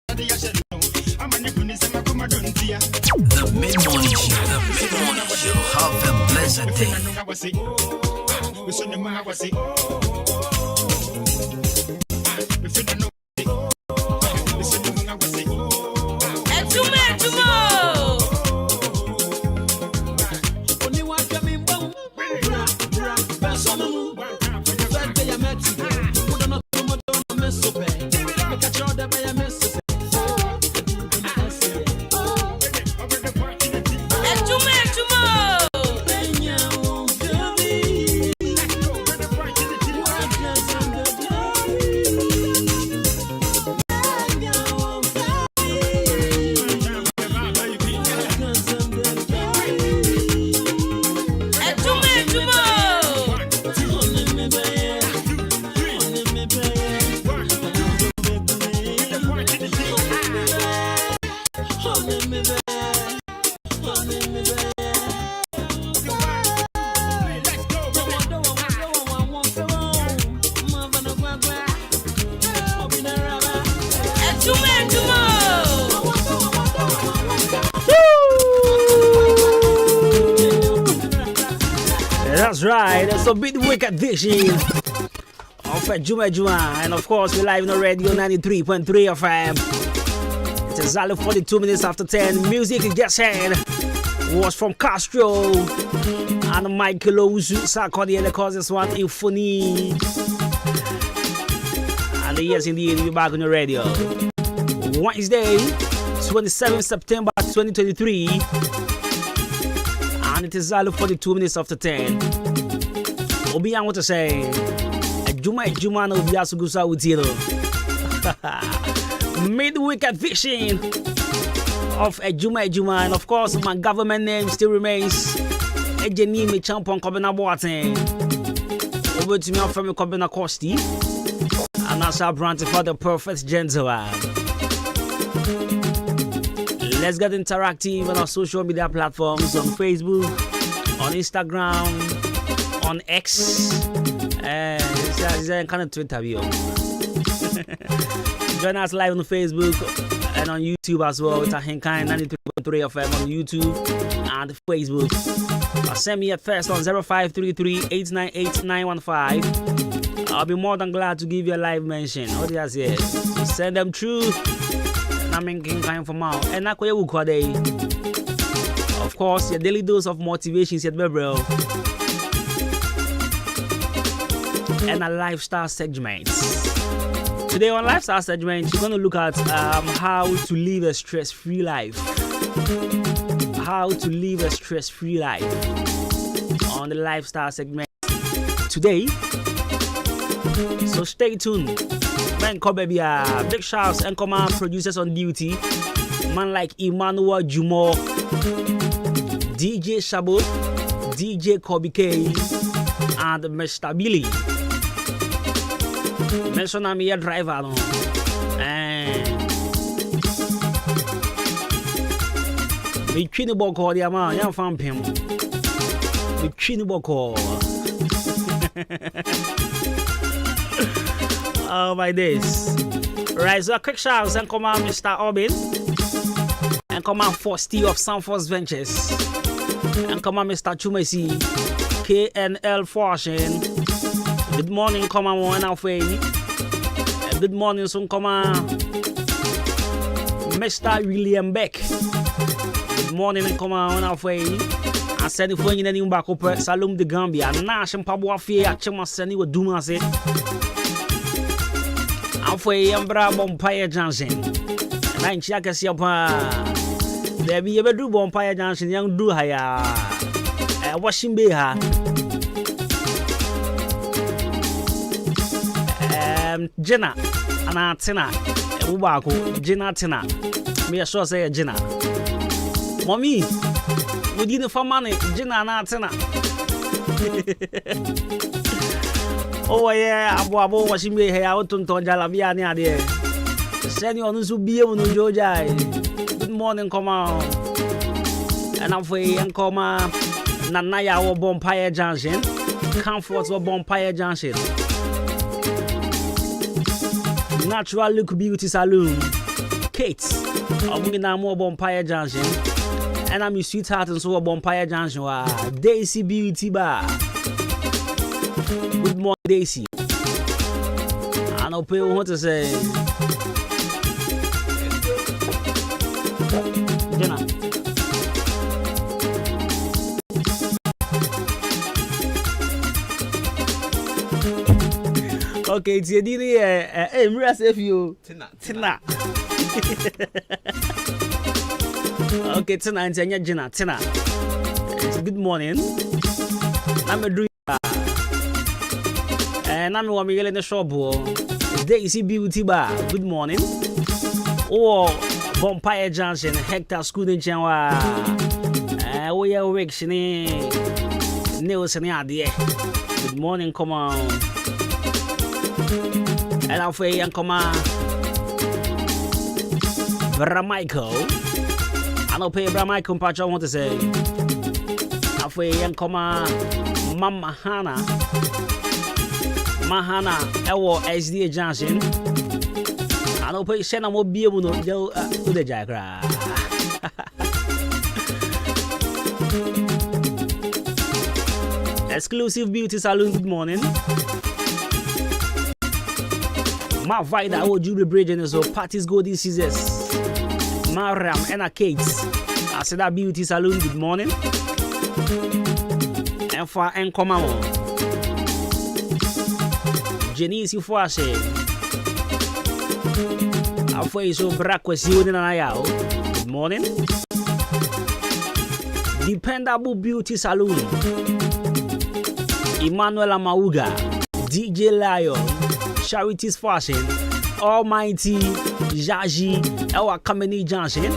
Mid-morning show. The mid-morning show. Have a blessed day. That's right, that's a bit wicked vision of Juma Juma, and of course we're live on radio 93.3 FM. It's exactly 42 minutes after 10. Music you just heard was from Castro and Michael Ozu Sarkodie, and cause this one Infony. And yes, indeed, we're back on the radio. Wednesday, 27th September 2023. And it is all 42 minutes after 10. Obi, I want to say, Juma no Biasugusa with you. Midweek vision of Juma, and of course, my government name still remains Ejenimi Champon Kobena Boateng. Over to me from Kobena Costi, and that's our brand for the perfect gentleman. Let's get interactive on our social media platforms, on Facebook, on Instagram, on X, and kind of Twitter. Join us live on Facebook and on YouTube as well. It's Ahenkan 93.3 FM on YouTube and Facebook. Send me a first on 0533 898 915. I'll be more than glad to give you a live mention. What do you say? So send them through. From out. And of course, your daily dose of motivation, and a lifestyle segment. Today on lifestyle segment, you're going to look at how to live a stress-free life. How to live a stress-free life on the lifestyle segment today. So stay tuned. Man, baby, big shouts and command producers on duty. Man like Emmanuel Jumo, DJ Shabo, DJ Kobe K, and Mr. Billy. Mention I'm here driver. No? Me chini boko dia man, yan fan pim. Me chini boko. Oh my days. Right, so a quick shout and come on Mr. Obin. And come on Fosty of Sanfors Ventures. And come on Mr. Chumesi. KNL Fortune. Good morning, come on one of way. Good morning, son come on Mr. William Beck. Good morning and come on one of way. I said if when you need back up Salum de Gambia. Nash and Pabua Fia Chema Seni with Duma say. Afwe Yambra Bompire Johnson. And I'm Chiakasiapa. There be ever do Bompire Johnson, young do haya. Washing Beha. Jenna, Anna Tina, Ubako, Jenna Tina. Me a sure say Jenna. Mommy, we didn't for money, Jenna Anna Tina. Oh yeah, Abu washing me here out on Jalabia near there. Send you on to be able to Georgia. Good morning, come on. And I'm for and come on. Nanaya or Bompire Junction. Comfort or Bompire Junction. Natural Look Beauty Saloon. Kate. I'm going to more Bompire Junction. And I'm your sweetheart and so a Bompire Junction. Daisy Beauty Bar. Good morning, Daisy. I don't pay what to say. Jenna. Okay, it's your dinner. Hey, Mira, save you. Tina. Okay, Tina, and Jenna. Tina. Good morning. I'm a dream. And I'm going to the shop. Daisy Beauty Bar. Good morning. Oh, Bompire Junction, Hector School in Chanwa. We are working. Nelson, good morning, come on. And I'll say, and come on. Bra Michael. I don't pay Bra Michael, Patch. I want to say. I'll say, and come on. Mama Hannah. Mahana, Ewo SDA Johnson. I don't pay Shannon will be able to go to the Jagra. Exclusive Beauty Salon, good morning. My Vida, I will do the bridge and so parties go this scissors. Maram and a Kate. I said that Beauty Salon, good morning. And for Enkomamo. Janice, you for us. I'll for you so breakfast you in an good morning. Dependable Beauty Salon. Emmanuel Amauga, DJ Lion, Charities Fashion, Almighty, Jaji, our company Johnson,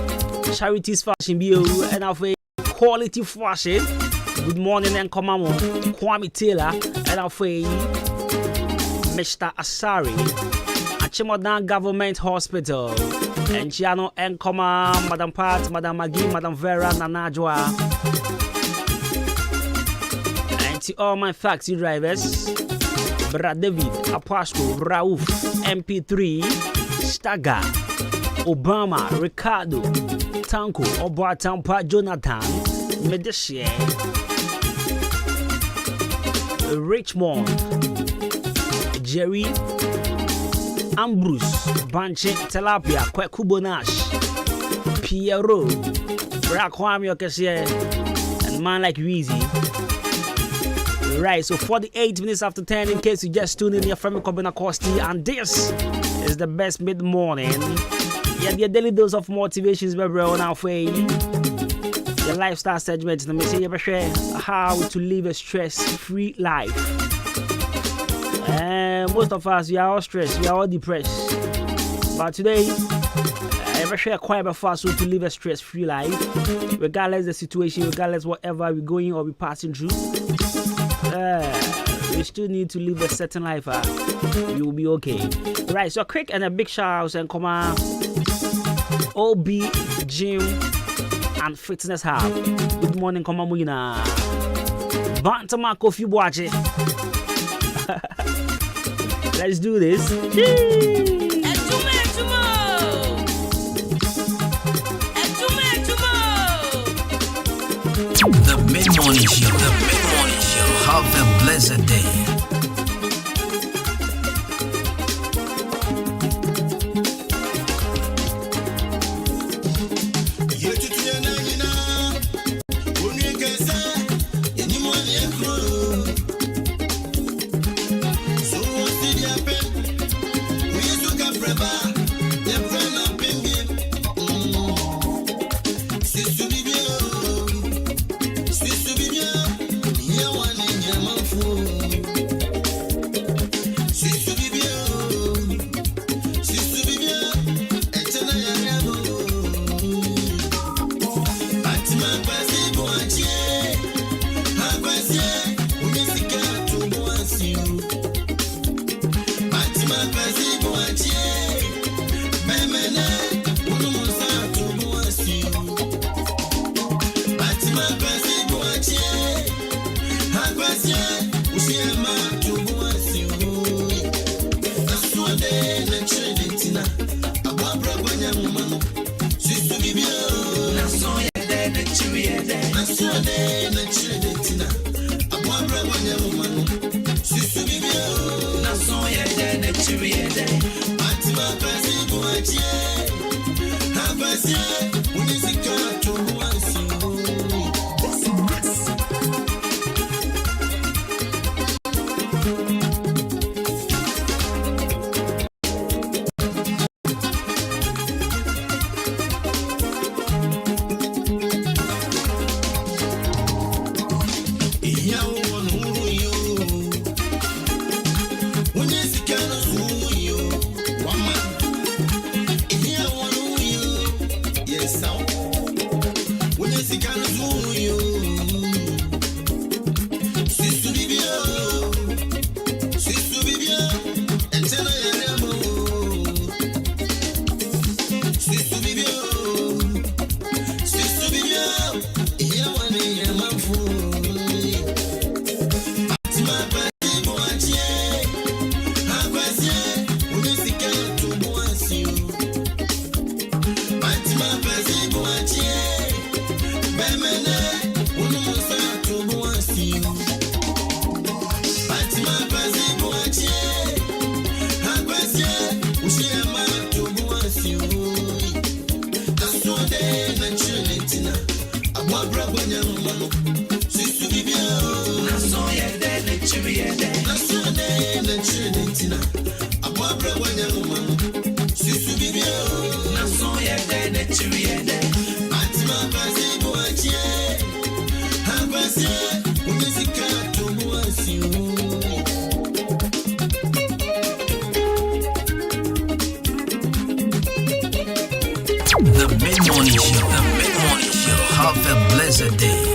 Charities Fashion Bio, and our Quality Fashion. Good morning and come on, Kwame Taylor, and our Mr. Asari, Achimodan Government Hospital, and Chiano Enkoma, Madam Pat, Madam Maggie, Madam Vera, Nanajwa, and to all my taxi drivers, Brad David, Apasco, Rauf, MP3, Staga, Obama, Ricardo, Tanko, Oba Tampa, Jonathan, Medici, Richmond, Jerry, Ambrose, Banche, Tilapia, Kwekubonash, Piero, Brakwami Okasie, and man like Weezy. Right, so 48 minutes after 10, in case you just tuned in, your friend Kobina Kosti, and this is the best mid morning. Yeah, the daily dose of motivations, baby, on our way. Your lifestyle segment, let me say, how to live a stress-free life. Most of us, we are all stressed, we are all depressed. But today, I share quite a fast way to live a stress-free life, regardless the situation, regardless whatever we're going or we're passing through. We still need to live a certain life. We will be okay. Right, so a quick and a big shout out and come on. OB Gym and Fitness Hub. Good morning, come on, Muna. Bantama Kofi Boache. Let's do this. The mid-morning show. Have a blessed day. The Mid-Morning Show. The Mid-Morning Show. Have a blessed day.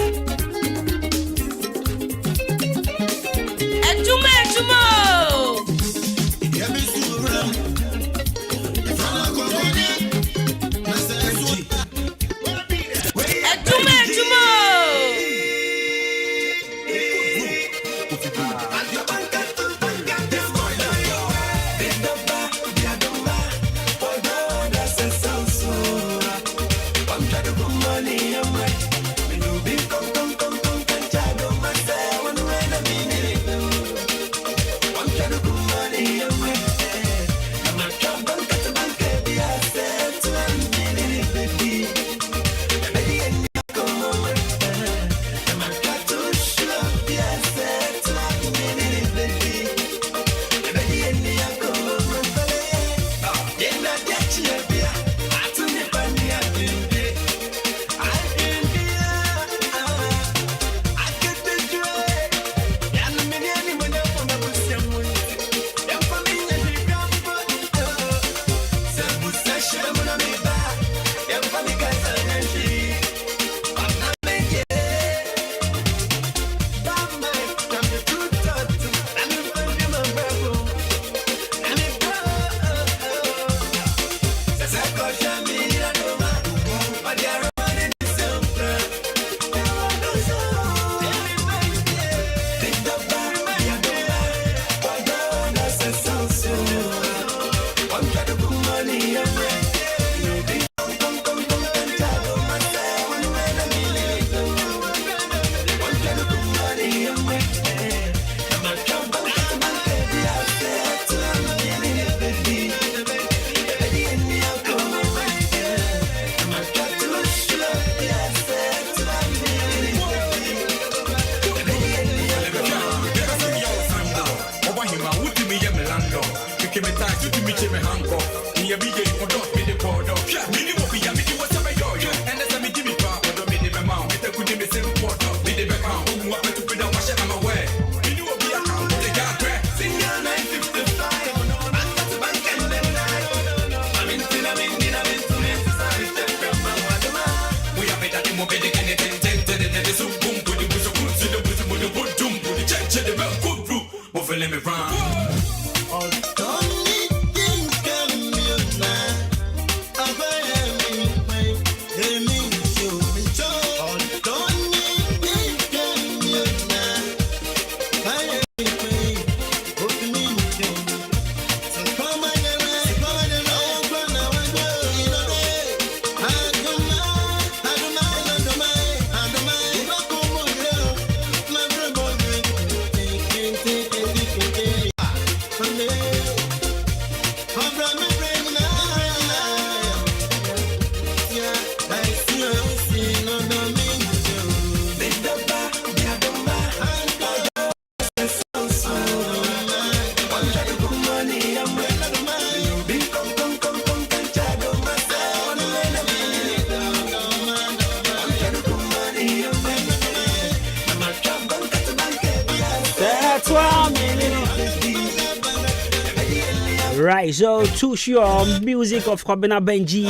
Right, so Too Sure, music of Kobina Benji,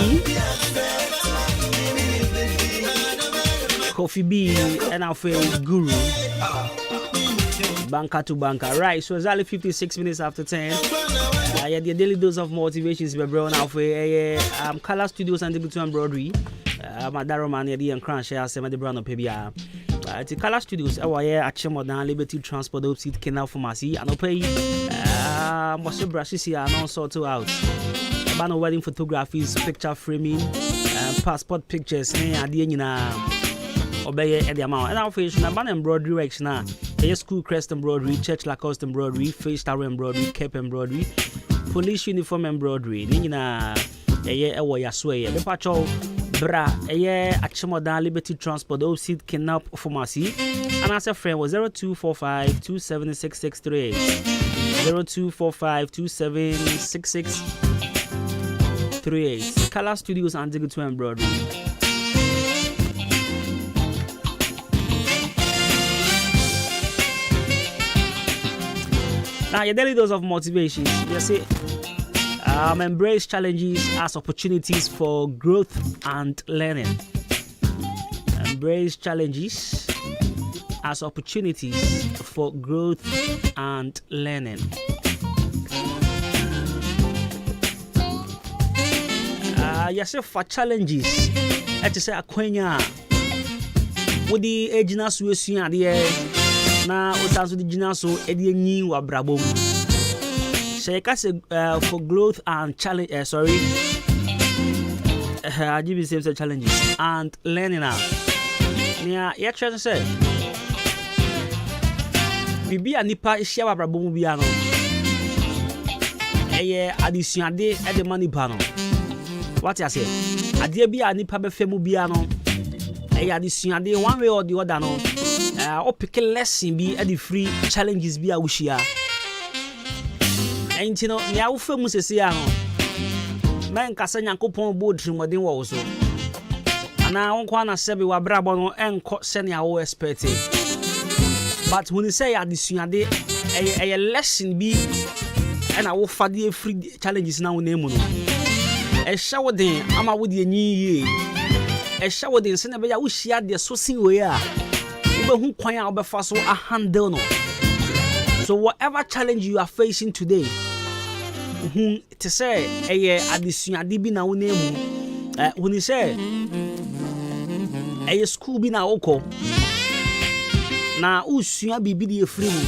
Kofi B, and our Guru. Banker to banker. Right, so it's only 56 minutes after 10. Yeah, the daily dose of motivations we brought now for Color Studios and the embroidery. Madaro man and Crunch share some of the brand of PBR. The Color Studios, our Achemodan Liberty Transport Opsit Canal Pharmacy, and pay Moshe Brashes here and also to out. Banner wedding photographies, picture framing, passport pictures, and the obey at the amount. And our face, Naban embroidery works now. School crest embroidery, church Lacoste embroidery, face tower embroidery, cape embroidery, police uniform embroidery. Nina, Yasway, the patrol, Bra, Achemodan Liberty Transport, Opsit Canal Pharmacy. And as a friend was 0245 276638. 0245 276638. Color Studios and Digital Embroidery. Now, your daily dose of motivation. You see, embrace challenges as opportunities for growth and learning. Embrace challenges as opportunities for growth and learning. Yes, for challenges, I just say Aquenya with the agina suicide idea. Na osanso di gina so edi enyi wa brabom say for growth and challenge I give you same challenges and learning now nia ya try say bibi anipa ehia wa brabom bia no adisuade e de manipa no what you say ade bia anipa be femu bia no adisuade one way or the other no pick a lesson be at the free challenges be a wishia. And you know, Yao famous is young. Man Cassan coupon board from what they were also. And I won't want to say we were brabon and send our expert. But when you say at this a lesson be and I will for the free challenges now name. A shower day, I'm out with the new year. A shower day, send a bear wishia the so sing we are. Who quite out before so a handle no. So whatever challenge you are facing today, to say addition adibi na unemu when you say school be na oko na usua bibi di free mu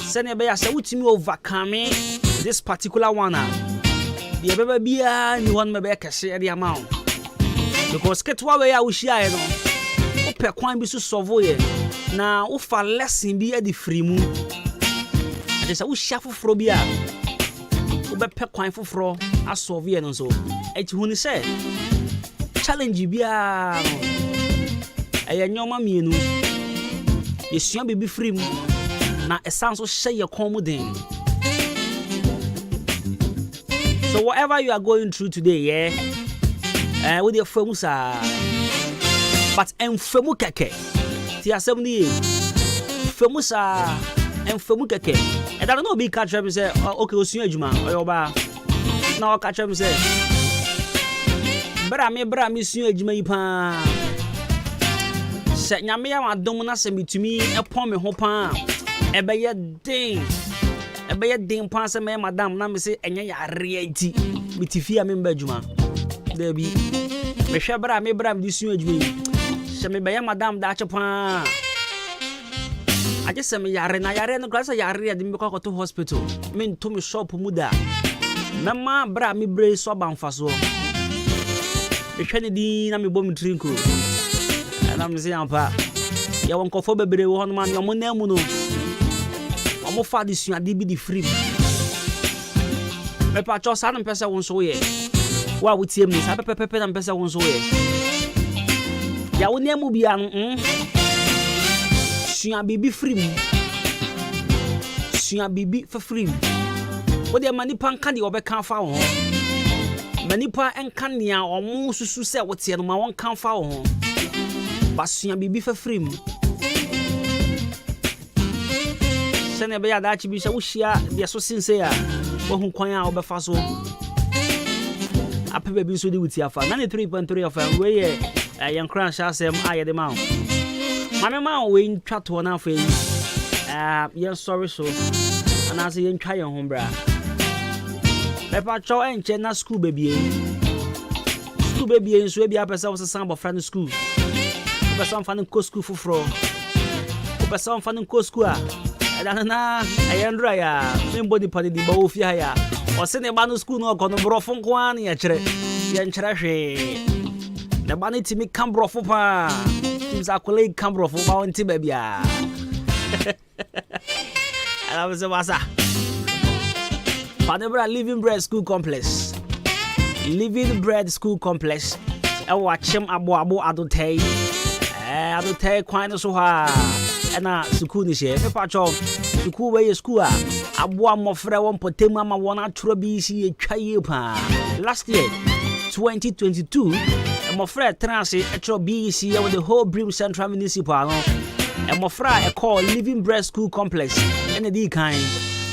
send be ya say utimi overcome this particular one the bebe bia ni one me be kese the amount because ketwa we ya ushia no pe kwan bi so solve na wo fa lesson bi e di free mu ade say wo hia foforo bi a wo be pe kwan foforo a solve no so eti hu ni say challenge bi a eye nyoma mienu yesua bi free mu na esan so hye ye kon mu den. So whatever you are going through today with your famous but enfemu keke ti asem ni famous enfemu keke e da no be catch me say okay osun adwuma oyoba na o catch me say bra me sun adwuma yi pa se nyame ya wadom na se mitumi epon me ho pa e be ye den pa se me madam na me say enye ya reati mitifia me mba adwuma da bi me hwe bra me di sun adwuma yi se me be ye madam da chepa aje se me yare no klasa yare de me ko to hospital me nto me shop mu da mema bra me bre so banfaso me hwe ne di na me bom trinko na me se ampa ya won kofo bebre wo hono man yo mo na mu no omo fa di suade bi di free me pa cho sa na pesa won so ye wa wutiem ni sa pepepe na pesa won so ye ya won na mu bia no sua bibi free sua bibi for free wo de manipa nka de obeka fa wo manipa enka nea omo susu se wote no ma won kan fa wo basua bibi for free sene be ya da chi bi se wo hia de so sinse ya Who Quaya Obefa so. A baby so do with Yafa 93.3 of a way a young crash as him I the mount. My mamma win chat to an alpha. Yes, sorry, so. And as you try your home, bra. Pepper Chow and Jenna school baby. School baby and Swabby up as I was a son of friend school. But some fun co school for fro. But some fun co school. And I am dry. Nobody put the bow fire. Or send a man school no con brofon quan yatre. Yan trashy. The money to me come brofopa. Seems a colleague come brofopa and Tibabia. And I was a wasa. Panebra Living Bread School Complex. Living Bread School Complex. I watch him abo adote. Adote quite so hard. And Sukuni share. The patch of Suku way school. Abo mo fra one potema ma one trobisi chayupa. Last year, 2022, and my friend Transit at BC with the whole Brim Central Municipal. And my friend a call Living Bread School Complex. And the D kind.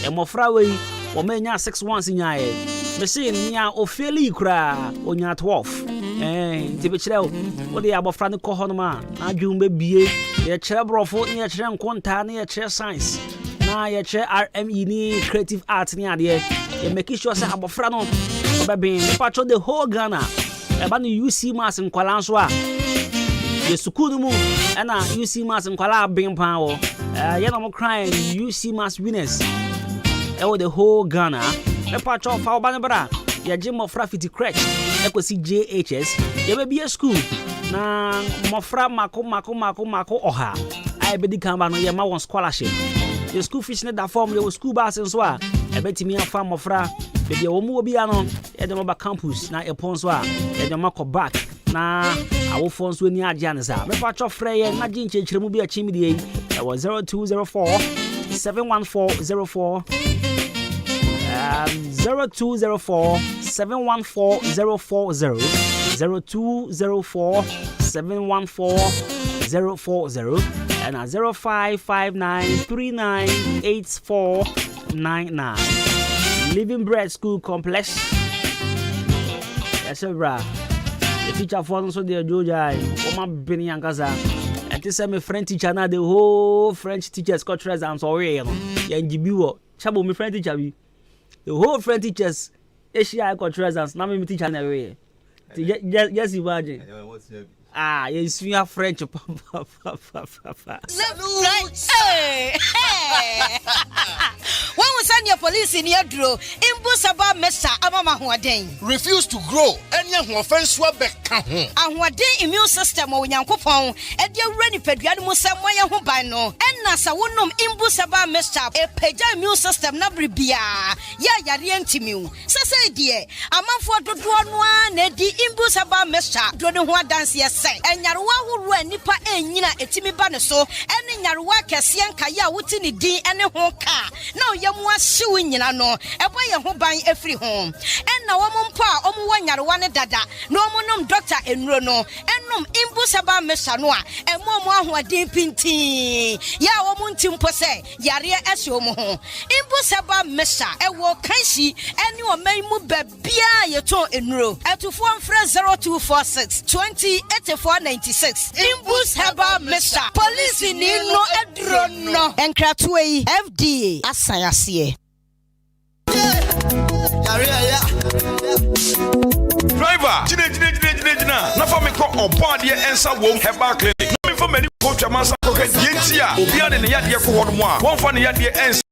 And my friend way. Or many 6 months in your the same near or fairly cry on your 12. Tibichel, what the above Franco Honoma, now you may be a chair brofo near chair quanta near chair science. Now your chair RME creative arts near the you make sure say about Frano, baby, patch the whole Ghana. About the UC Mass in Kwalanswa. The Sukudumu and UC Mass in Kwala being power. Yanamo crying UC Mass winners. The whole Ghana, a patch of our banabra, your gym of Raffiti Crutch, Equity JHS, there may be a school. Now, Mofra Mako Oha. I bet the Kambano Yama scholarship. The school fish net that form your school bus and so on. I bet me a farm of Fra, but your Mobiano at the Moba campus, now a Ponswa, and the Mako back. Now, our phones will near Janisa. My patch of Freya, Najin Chimubia Chimidi, that was 0204 71404. 0204 714 040 0204 714 040 and 0559 398499. Living Bread School Complex. Yes, sir, bra. The teacher for so dear Georgia, Oma Benny Yankaza. And this is my French teacher now, the whole French teachers got exams already. Yanjibiwo, Chabo, my French teacher. The whole French teachers, Asia got treasures. Now me teach an away. Yes, imagine. Yes, we are French. When we send your police in your draw, Imbusaba Mesa Amama Huaden. Refuse to grow. Any offense swabek. And what day immune system or Yankopon, and your ready pediatric Samoya Hubano, and Nasa Wunum Imbusaba Mesa, a peja immune system Nabribia. Ya Rientimu. Sasa dear, a man for the one, Eddie Imbusaba Mesa, don't what dance yes, and Yarwa who ran Nipa and Nina Etimi Banaso, and in Yarwa Cassian Kaya Wutini D and a honka. Now Yamwa suing Yano, a boy who buying every home. And now Ompa, Omuan Yarwana Dada, no monum doctor and Rono, and num Imbusaba Mesanoa, and Momo who are deep in tea. Ya Omuntim Pose, Yaria Esomo. Imbusaba Mesa, a walk Kanshi, and you may move Bia Yato in row. At to form Fred 0246 208496. Imbus Haba Mesa, police in no Edrono, and Kratway FD, Asayasie. Driver, na for me ko on body ensa wom herbal clinic. No me for many coach amasa ko ke yentia. Obi ade ne yade ko hodo mo a. Won for ne yade ensa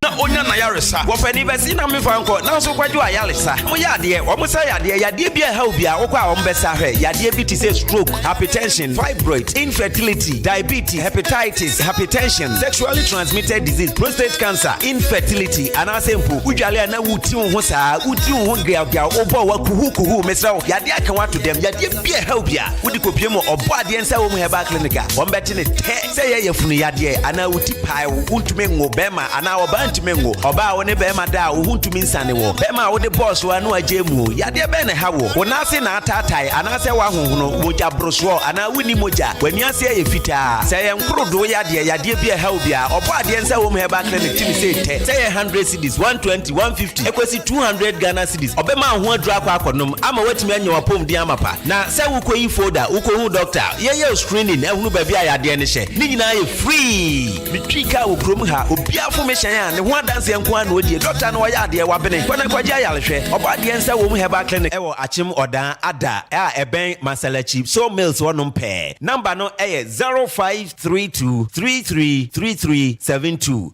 na onya na yaresa. Wo fani besi na me fa nko na so kwadwo ayaresa. Mo yade, wo mo say yade bia ha obi a wo kwa wo mbesa hwe. Yade bi ti say stroke, hypertension, fibroid, infertility, diabetes, hepatitis, hypertension, sexually transmitted disease, prostate cancer, infertility, and asempo. Udwale na wuti ho saa, wuti ho gria obo wa kuhu mesra wo. Yade aka wa to dem. Yade bia ha obi a wudi kopie mo obo ade ensa wo mu herbal clinic a. Wo mbeti ne te say ye yefunu yade ana wuti pai wo ntumi ngo bema ana ana oba ntimengo oba wo ne be ma da wo huntumi nsane wo be ma wo de boss wa no agemu yade be ne ha wo wonase na atatai anase wa honhono moja broso ana wuni moja wani ase ye fitaa se ye nkrodo yade bi ha obi a obo ade nsa wo mu heba clinic timi say 10 say 100 cedis 120 150 ekwesi 200 Ghana cedis obe ma ho adura akonom ama watimi anya wapom di amapa na se wo koyi folder wo ko hu doctor ye screening ehunu ba bia yade ne hye ni nyina ye free mitwika wo krom ha obi afomehyan a ne ho adanse enko an odie doctor no yade wa bene kwana kwaje ayalehwe obo ade nsa wo mu heba clinic ewo achim odan ada a eben masalachi so mails wonom pe number no 0532333372.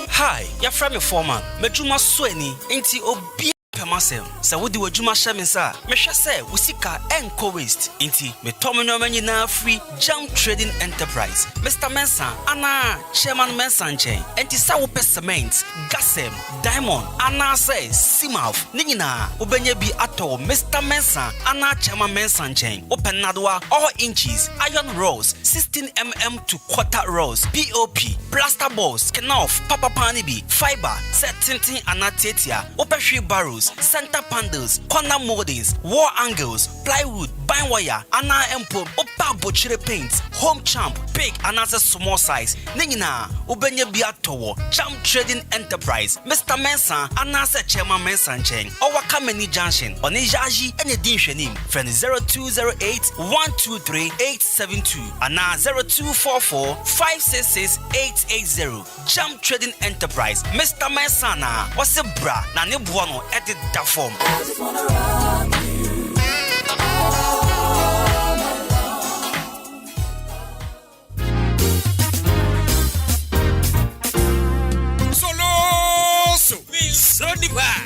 Hi, your friend foreman. Mejuma Sweni, inti obi pemasem. Sa wudi wajuma sheminsa. Mesha se usika enko waste. Inti me tomino menyi na free jam trading enterprise. Mr. Mensa, ana chairman Mensa chain. Inti sa wupe cement, gasem, diamond, ana se simaf. Ningina ubenye bi ato Mr. Mensa, ana chairman Mensa chain. Open nadwa all inches, iron rods, 16mm to quarter rods, POP, plaster balls, kenoff, papa panibi, fiber, set tinting anatetia, open tree barrels, center panels, corner moldings, wall angles, plywood, bind wire, ana empo, opa butchery paints, home champ, big and as a small size. Ningina, ubenye biatowo, jam trading enterprise, Mr. Mensa, anasa chairman Mensa chain, or Wakameni Junction, on Ijaji and a Dinshanim, friend 0208 123 872, and 0244 566 880. Jam trading enterprise, Mr. Mensana, what's a bra, Nani Buono, edit that form.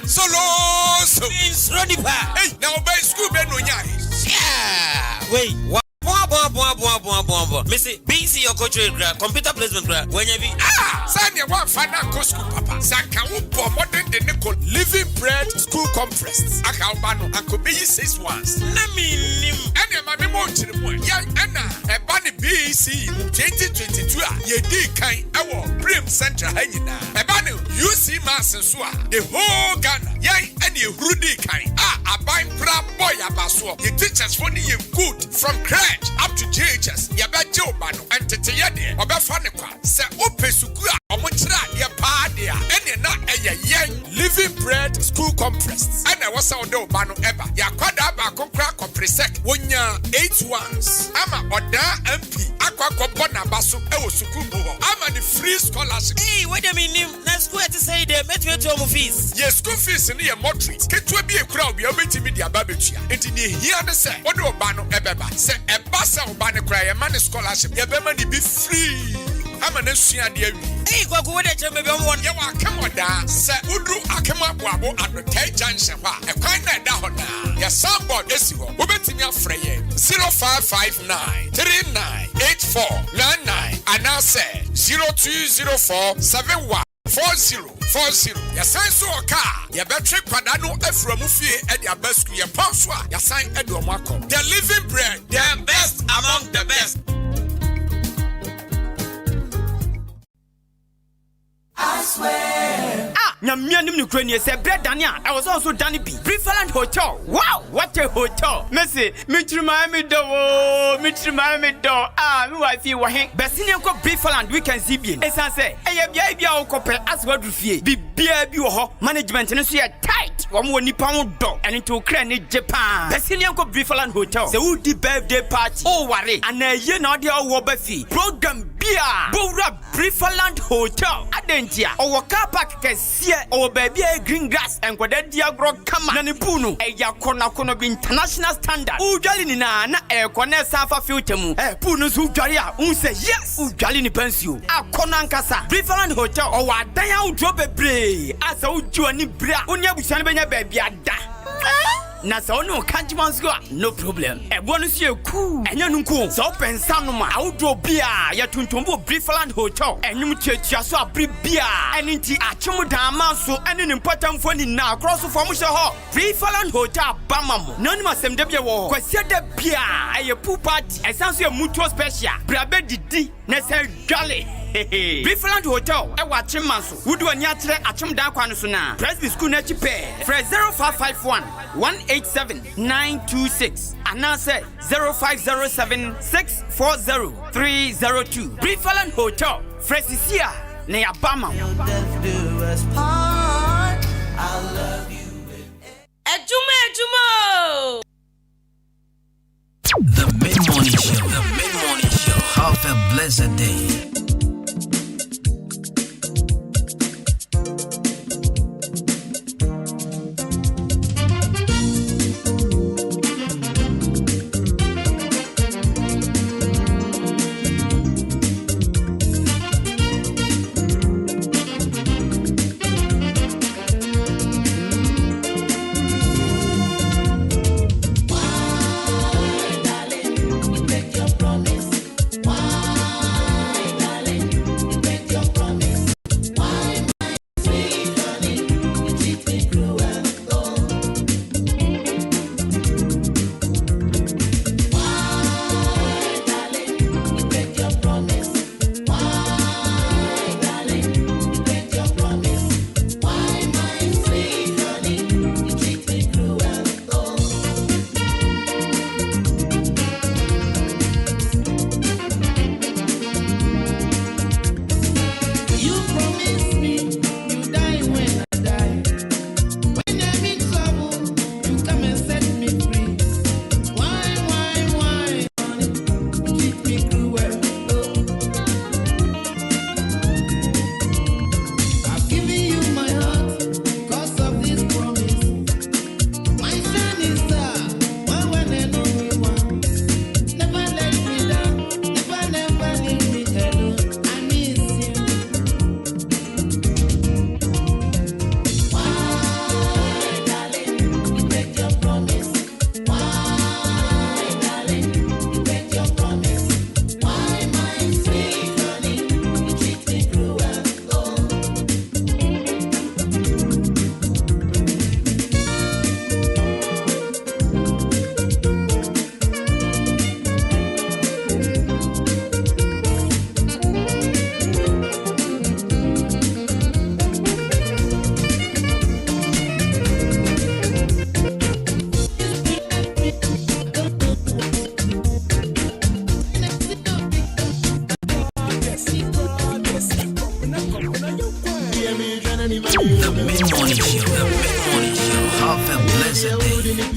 Solo. Hey, now by school ben no nyare. Wait, Missy, BC your coach computer placement when you be Sanya wa fana ko school papa. Saka wo bo modern de Nicole Living Bread School Conference. Aka obano anko be 6 ones. na me nim. Ene ma me mo chire mo. Ya ena e ba ne BC 2022 a ye di kan ewo Prim Central hanyina. E ba ne UC Mass so a the whole Ghana. Ya ene ehuru di kan aban pra boy abaso. Ye teachers for ni ye good from crèche up to JHS. Ya ba je obano entete ye de. Obefa ne kwa. Se opesuku a omochira ye pa de a ene na eye yen Living Bread School Conference. Ene wasa ode obano eba. Ya kwada ba kokra kompresek wonya 8 ones. Ama oda MP akwa bona baso e wo suku bo. Ama the free scholarship. Hey, wait a minute. Na school to say they met me to fees. Ye school fees ni ye moderate. Ketua bi ekura obi obetimi dia ba betua. Enti ni hia de se ode obano ebeba. Se eba se obano kura ye man scholarship. Ye be man ni be free. Ama na sua de awi. Hey, go we dey tell me be one. Ye wa kemoda se udru akema boabo advertise junction ha. E kwan na da ho na. Ye soundboard esi ho. Obetimi afre ye 0559 398499 and now say 0204 71 4040. Ya sign so car. Ya betre kwada no aframu fie e dia basku ye ponso a ya sign e do mako. The Living Bread, The best among the best. I swear. Nyamianim no krani say bread Dania. I was also Danny B. Preferland Hotel. Wow, what a hotel. Messi, mitrima me do. Me wife wa hen. Besini ko Preferland weekend zibien. Esan say, bia bia wo kopɛ aswadu fie. Bibia bi wo ho. Management no so ye tight. Wo mo nipa wo do. Ene to kra ne Japan. Besini ko Preferland Hotel. Se wo di birthday party. O ware. Ana ye na ode wo ba fi. Program bia. Bowra Preferland Hotel. Adentia. O car park kesi or baby green grass and kwada diagro kama na ne punu eya kono bi international standard ujali ni na kone safa filter mu punu so ujali a say yes ujali ni pensio akono ankasa Preferland Hotel o wa dan a udro bebre asa uju ani bra onia busan benya baby ada na so no kanji manso no problem e bo no sie ku enya nunku so pensa no ma awdo bia ya tuntumbo Briefland Hotel enyum chiachia so abri bia eni nti achemu dan manso eni ne mpatamfo ni na cross for mo she ho Briefland Hotel bamamo no ni masem de bia wo kwasia de bia aye pool party esanso e mutual special brabe didi na se dwale Briefland Hotel e wa chimanso wudu ani akyere achem dan kwa no so na Presby School na chipe fresh 0551 187 926 anase 0507 640 302 Briefland Hotel Fresisia na yabama Ejuma The mid-morning show. The mid-morning show. Have a blessed day. The mid-morning show. The mid-morning show. Have a blessed day.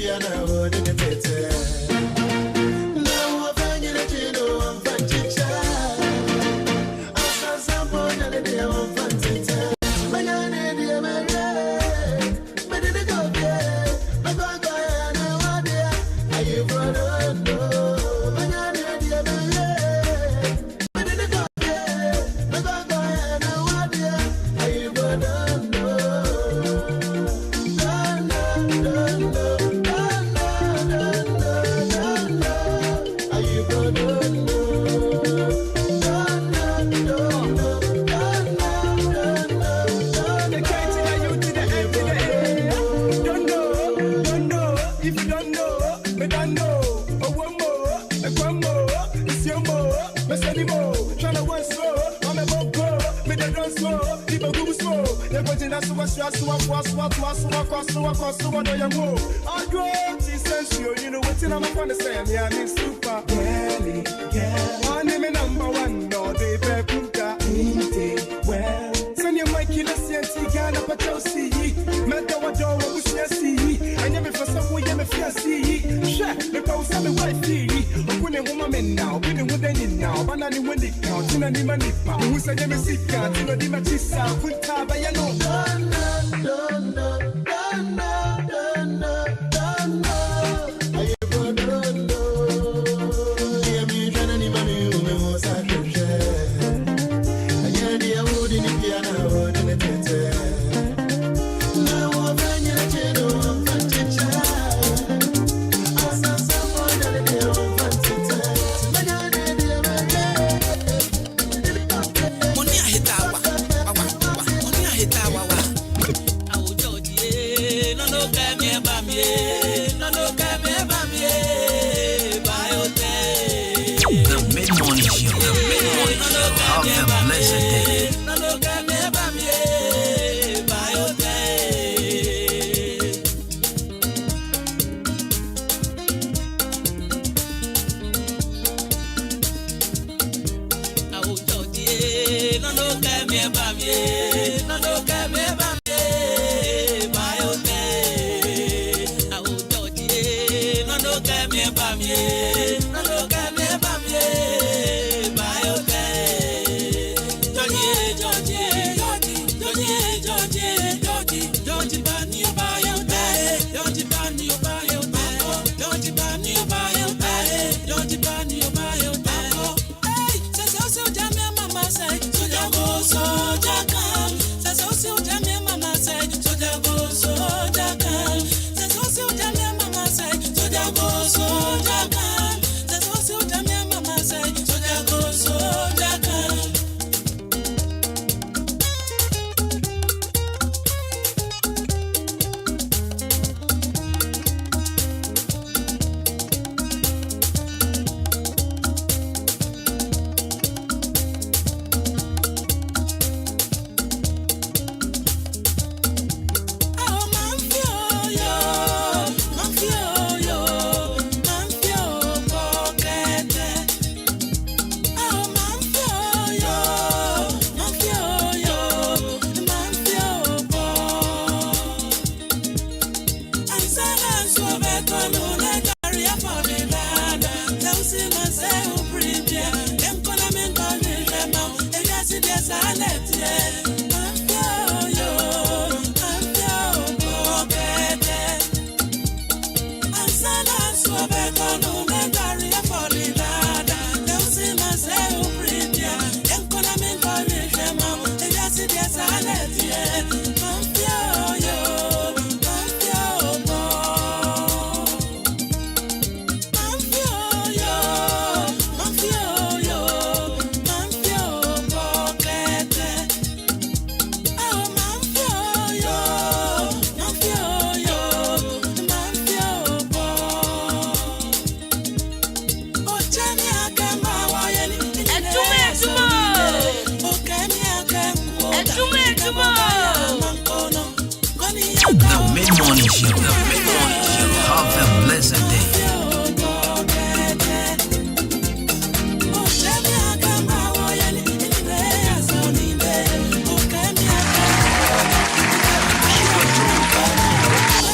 Mid-morning show. Have a blessed day. Mid-morning show. Have a blessed day.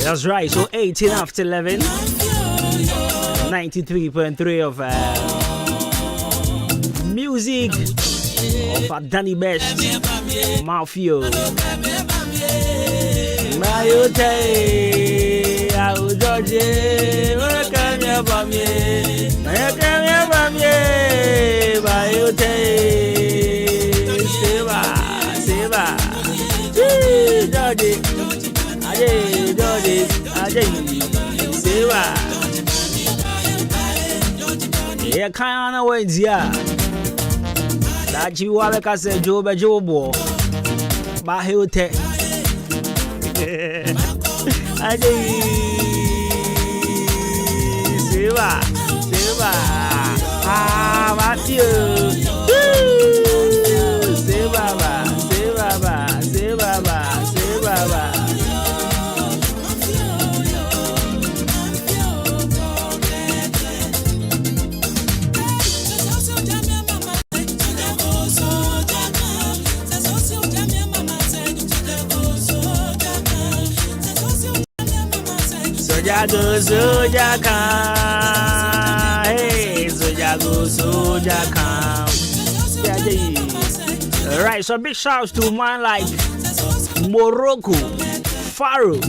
That's right. So 18 after 11, 93.3 of music of Danny Best, Mafio. Mayote, au George, Mayote, Mayote, Seba, George, Seba. Yeah, kind of ways, yeah. That you are like I said, Jobo, Mayote. Seba, Matthew. Seba. Soja Akan, hey, Soja Akan. Right, so big shouts to man like Morocco, Faro.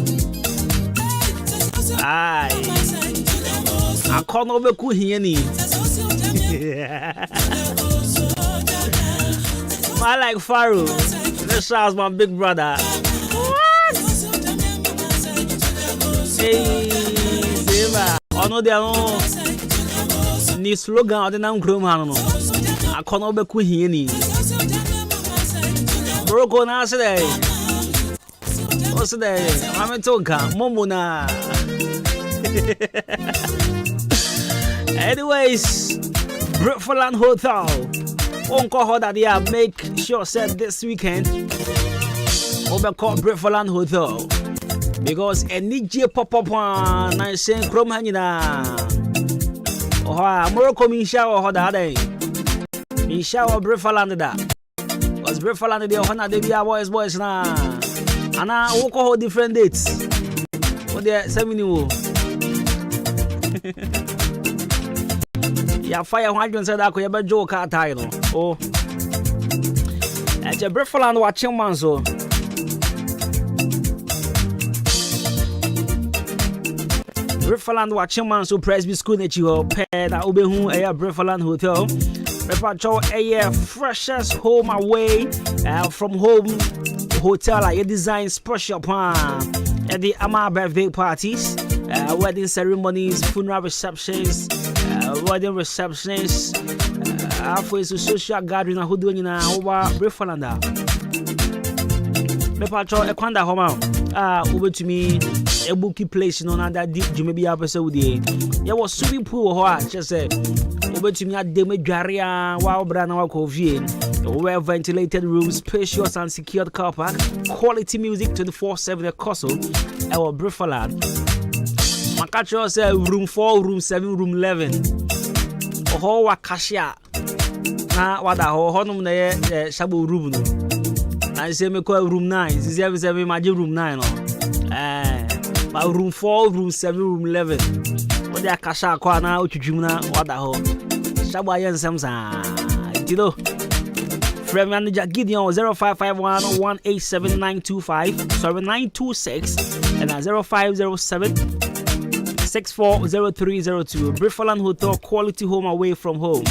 Aye, I can't overcook here. I like Faro. This shouts my big brother. Hey, Seba. I know they are ni slogan ade na nkrom ha no. Akono be ku hie ni. Morocco na say What's the Mama Tonka, Momona. Anyways, Britfoland Hotel. Uncle Hoda, they make sure said this weekend. Over called Britfoland Hotel. Because a DJ pop up one, I say, Chrome Hanina. Oh, Morocco in shower Hoda day. In shower Britfoland that. Was Britfoland the Honor, they be our boys now. And I walk all different dates. What they send me new. Yeah, fire 100 said I could have a joke at title. Oh, at your Britfoland watching man so. Britfoland watching man so Presby School that you pair that will be who a Britfoland Hotel. Repacho a freshest home away from home hotel. I design special plan at the Ama birthday parties, wedding ceremonies, funeral receptions, wedding receptions, after social gathering. Who doing in our Britfoland? Repacho a quanda home over to me. A bookie place on that deep you may be up so there. There was swimming pool or just said over to me at Demajaria, while Brana Covian, well ventilated rooms, spacious and secured car park, quality music 24/7 a castle, our Britfoland. Makacho said room 4, room 7, room 11. Oh, Wakashia. Now, what a honum there, Shabu room. I say, me call room 9. This is every magic room 9. My room 4, room 7, room 11. What they are Kasha Kwana, Uchimuna, what the hell? Shabayan Samsa. Tito. Friend manager Gideon 0551 187925. Sorry, 926 and 0507 640302. Britfoland Hotel, quality home away from home.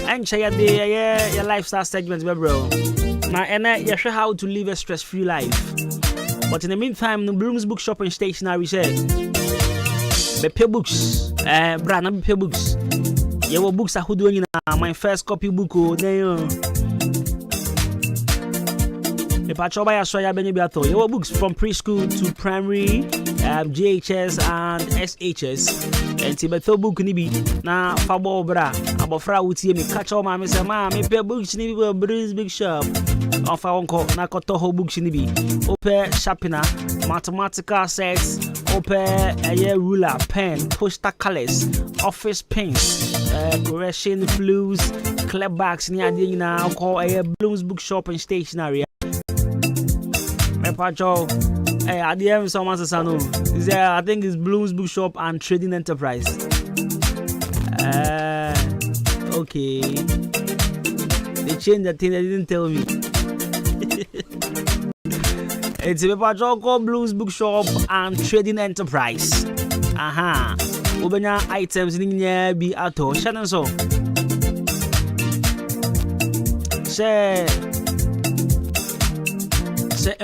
And share your lifestyle segments, bro. Now, and you show how to live a stress-free life. But in the meantime, the Bloom's Bookshop and Stationery said, "Be pay books, brand pay books. Your books are who doing my first copy book. Oh, there. The patrol by a soya benebiato. Your books from preschool to primary, JHS and SHS. And Tibeto book nibi na fabo bra. Abofra wuti me catch all my say ma me pay books nibi Bloom's Big Shop. Of our uncle, Nakoto books in the B. Ope sharpener, mathematical sets, ope a ruler, pen, poster colors, office pens, correction flues, clapbacks near the now call a Bloom's Bookshop and Stationery. My patrol, I DM someone says, I think it's Bloom's Bookshop and Trading Enterprise. Okay. They changed the thing, they didn't tell me. It's a paper called Blues Bookshop and Trading Enterprise. Aha. Ubenya items in here be ato. Shannon so. Say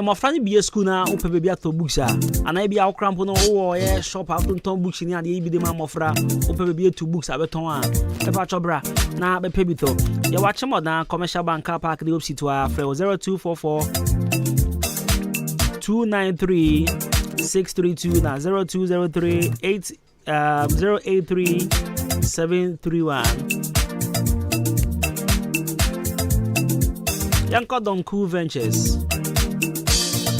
my friend be a school now. Open baby ato books and I be out cramp no yeah shop out on ton books in here. The be the man mofra. Open baby 2 books abeton. Paper chobra. Na be pay bito. You watch more than commercial bank car park the opposite to our 0244 293 632 na 0203 083 731. Yanko Donku Ventures.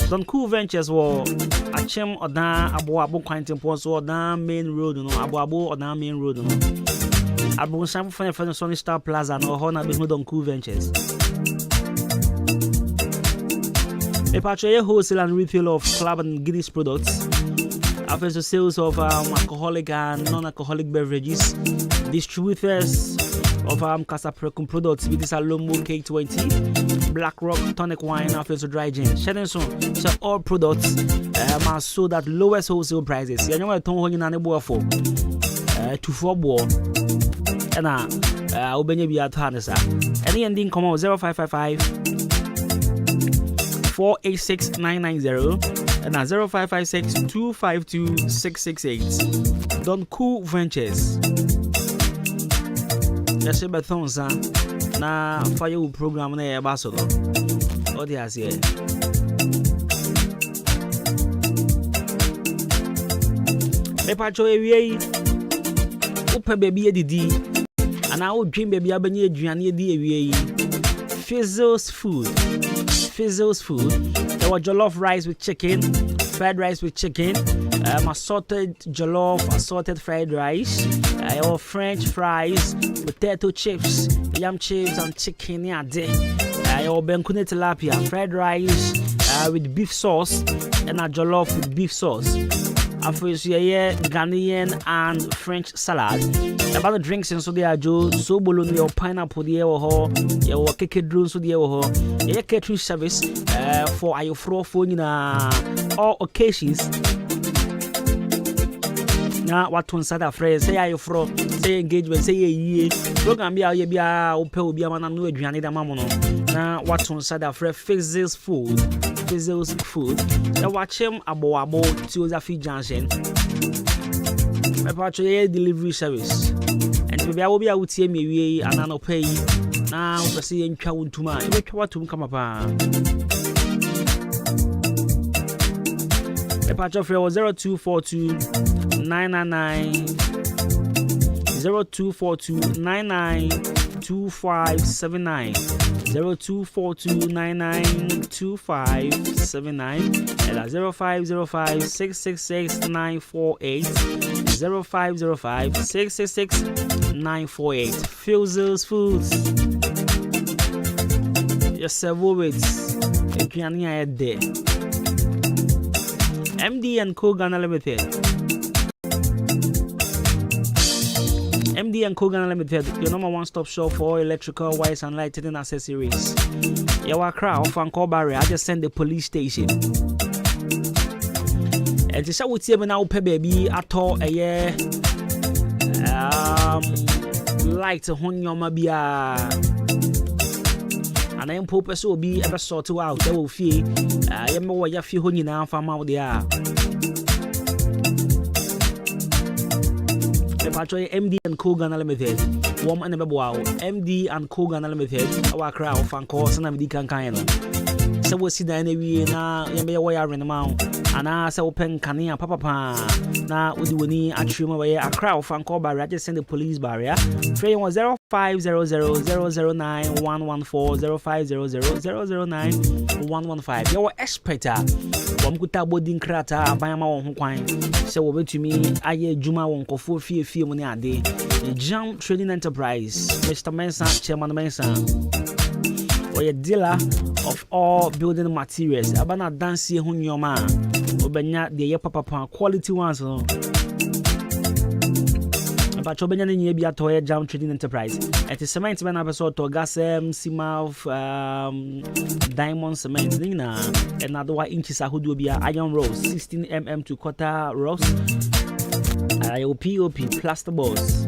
Donku Ventures were a chem or down Abu Quantum Post or down main road, no Abu or down main road. No Abu Sam for Sony Star Plaza no Honor with Donku Ventures. A patron wholesale and retail of club and Guinness products. Offers the sales of alcoholic and non-alcoholic beverages. Distributors of Casaprecum products with this Alomo K20, Black Rock tonic wine, offers the dry gin. Shedding so all products are sold at lowest wholesale prices. You know what I'm talking about for 2-4 ball. And Obenya be at Hanessa. Any ending come out 0555 486-990 and 0556-252-668. Don Cool Ventures. Yes, but thumbs na fire program na eba so no o dey as here me pacho ewie upe baby edidi ana o dream baby abanye aduane edi ewie Fizzles food. There was jollof rice with chicken, fried rice with chicken, assorted jollof, assorted fried rice, French fries, potato chips, yam chips, and chicken. Benkune tilapia, fried rice with beef sauce, and a jollof with beef sauce. After Ghanaian and French salad. About the drinks and so they are Joe, so bologna or pineapple the ho, your cake drones so the ho, a catering service for your phone in all occasions. Now, what one side of phrase say your fro, say engagement, say ye, program be a opel be a man and no Johnny the Mamono. Now, what one side of phrase Fizzles food. I watch him abo to the Fee Junction. About your delivery service. And maybe I will be out here, maybe and I'll pay now. Proceed and travel to my what to come upon. A patch of 0242 999 0242 992579 0242 992579 and 0505 666 948 0505 666 948 Fizzles Foods. Yes, several ways. There. MD and Co Ghana Limited. MD and Co Ghana Limited, your number one stop shop for electrical, wires and lighting accessories. Your crowd from Cobari, I just send the police station. And to say what you now pay baby at all a year. Light on your mabia. And I am purpose will be ever sort out. They will feel I am more ya feel honey now from out there. MD and Co Ghana Limited. Warm and wow. MD and Co Ghana Limited. Our crowd fan course and I'm kind. So we see the anyway now. You may wear in the mouth. And I say open Kania Papa. Now we do need a trim away a crowd fan call barrier. Just send the police barrier. Train was 0500 009 114 0500 009 115. Your expert. One good boarding crata, Bayama on Quine. So over to me, I hear Juma won't go for few money a day. The Jump Trading Enterprise, Mr. Mensa, Chairman Mensa, or a dealer of all building materials. Abana dance here, who your man, Obenya, the Papa, quality ones. But Obenya, you be a toy Jump Trading Enterprise. At the cement man episode to Gasem, Simouth, Diamond Cement, another 1 inches a hood will be iron rows, 16 mm to quarter rows, POP, plaster balls.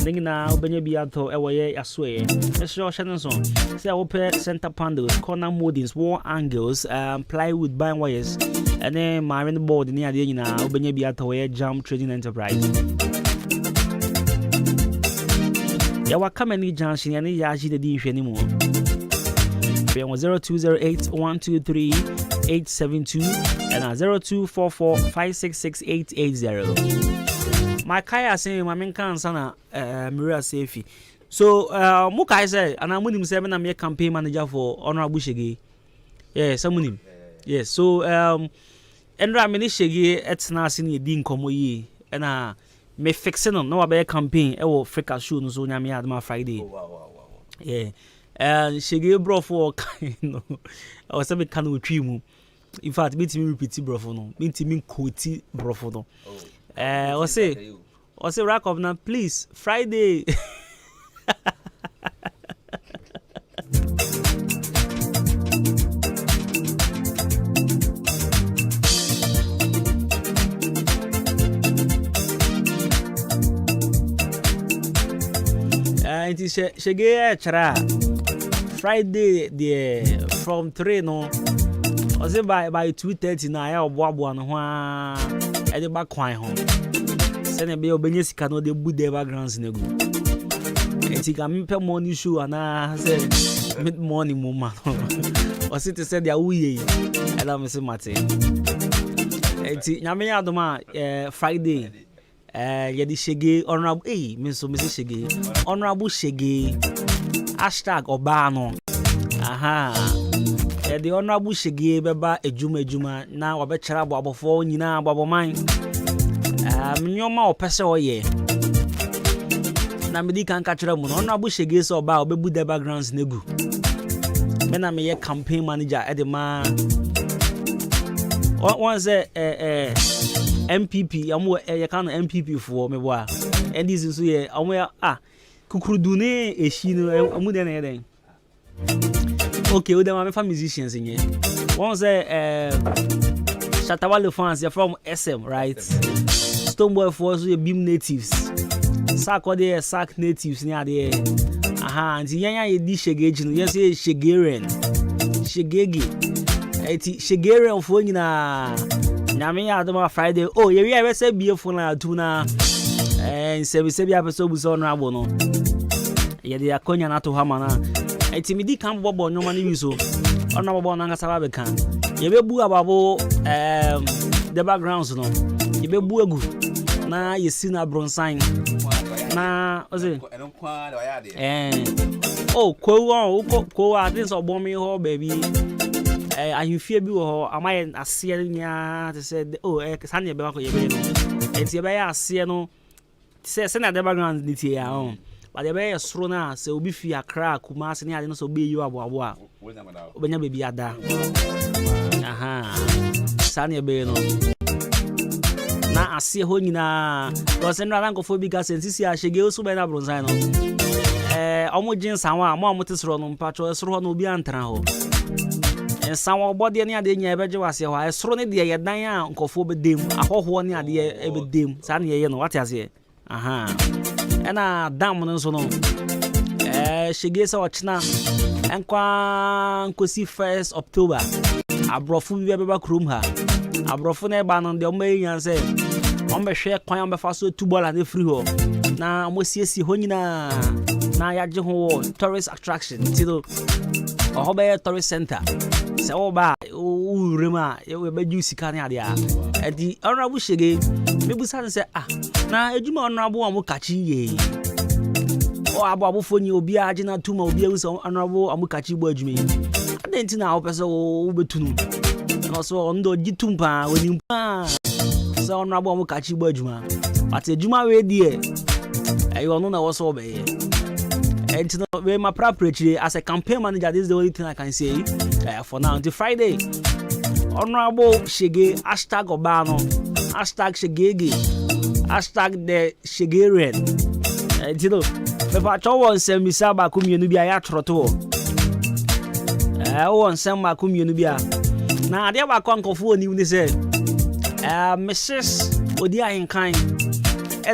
Now, Obenya be a to away a sway. Let's show Shannon. Say, open center panels, corner moldings, wall angles, plywood band wires, and then marine board near the Obenya be a to Jump Trading Enterprise. Yawa Kameni Junction and Yaji the dish anymore. 0208 123 872 and 0244 566 880. My kaya say my main sana Maria Safi. So Mukai say and I'm with 7 I'm a campaign manager for Honorable Shege. Yeah, someone. Yes, so Endra mini Shege it's na sini din komo yi and me fixing on no about campaign e wo Africa show no so nyame adma Friday. Wow. Yeah. And Shege bro for no. I was say can we mu. In fact, me to repeat bro for no. Me to me quote bro for no. I say rack up now please Friday. It is Shege Chara Friday the from 3 no. I say by 2:30 na ya oboabo no ho a e de ba kwan ho. Send be obenye sika no de bu de backgrounds na gu. enti ka me morning show ana say mid morning mama o sit say dia wuye ela me say mate enti nyame ya adoma Friday ye di shege honorable me so me say shege honorable shege #obano aha the honorable shege beba ejuma na wabechara abofo nyina aboboman nyoma opese oye na me di kan ka kire mu no honorable shege so oba obebu the backgrounds negu me na me ye campaign manager e de ma one say MPP amu ye kan MPP for me boa and this is ye amu kukurudu ne eshi no amu de na ye den okay we dem am musicians in here one say Shatawale fans you're from SM right Stoneboy for so beam natives sack or the sack natives near there nti yanya ye di shege no yes ye shegeren shegege eti shegeren fo nyina nyame ya adoma Friday ye we be say biefo na atu na se bi apeso bu so no abo no ye de akonya na to ha mana eti mi di kan bobo nyoma ni wiso ona bobo na ngasa ba be kan ye be bu ababo the backgrounds no ye be bu egu na ye si na bronsign na oze ko I think so bomb me ho baby ahimfie bi wo ho amaye ase nya te say sane be ko ye be no enti ye be ya ase no say na the background ni tie ya but ye be soro na se obi fi akra kuma ase ne ade no so be yi abo a obenya baby ada sane be no na ase ho nyina ko se nra nko fo bi ga sensisi a shege osu be na bronzai no omo jin sanwa mo amote soro no mpacho soro no obi antran ho sanwa body ne ade nya ebeje wase ho soro ne de ye dan a nkofo be dem ahoho ne ade e be dem sa ne ye no what ase ena dam no so no shege sa ochina enkwa nkosi 1st October abrofu bi be ba krom ha abrofu na ba no de o mai nya se on be hwe kwan on be fa so tubola na free ho na mo siesi ho nyina na ya je ho tourist attraction tilo o be tourist center se o ba o rema e be ju sika ne ade a edi honorable shege me bu san se na ejuma honorable amu kachi ye o abo foni obi aje na tuma obi e so honorable amu kachi bo adwuma yi adenti na o pese o betunu no so ndo gitumpa oni pa so honorable amu kachi bo adwuma but ejuma we die ayo no na wo so be ye enti no we ma preparatory as a campaign manager. This is the only thing I can say for now until Friday. Honorable Shege #obano #shegege #the shegeren enti no me pa cho won sem bisa ba ko mienu bia ya troto won sem ba ko mienu bia na ade ba ko ankofo oni ni se Mrs. odi Ahenkan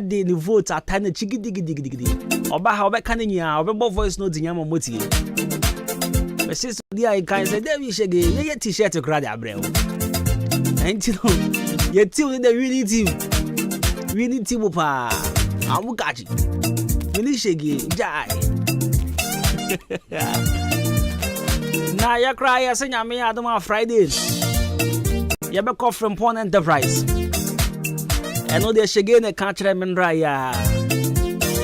the vote atane chigidigidi oba ha oba kan nya oba voice note nya momotie Mrs. odi Ahenkan say David Shege ye t-shirt kra de abrel enti no ye team the winning team pa amukachi Mini Shege jai na ya kra ya se nyame adoma Friday ye be call from Promotional Enterprise and no de Shege ne ka kire menra ya